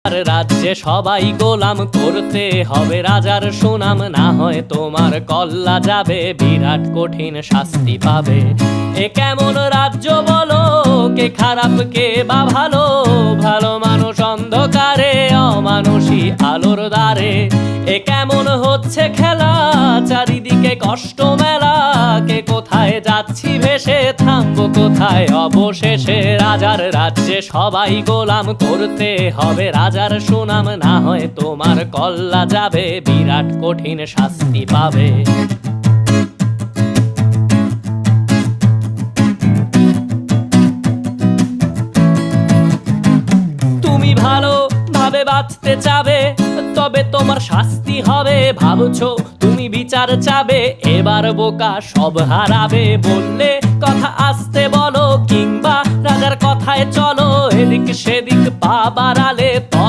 রাজ্যে সবাই গোলাম করতে হবে রাজার সুনাম, না হয় তোমার কল্লা যাবে, বিরাট কঠিন শাস্তি পাবে। এ কেমন রাজ্য বলো, কে খারাপ কে বা ভালো, ভালো মানুষ অন্ধকারে, অমানুষী আলোর দ্বারে। এ কেমন হচ্ছে খেলা, চারিদিকে কষ্ট মেলা, কে কোথায় যাচ্ছি ভেসে, থামবো কোথায় অবশেষে। রাজার রাজ্যে সবাই গোলাম করতে হবে রাজার সুনাম, না হয় তোমার কল্লা যাবে, বিরাট কঠিন শাস্তি পাবে। তুমি ভালো ভাবে বাঁচতে চাবে, তবে তোমার শাস্তি হবে। ভাবছো তুমি বিচার চাবে, এবার বোকা সব হারাবে। বললে কথা আস্তে বলো, কিংবা রাজার কথায় চলো, এদিক সেদিক পা বাড়ালে তবে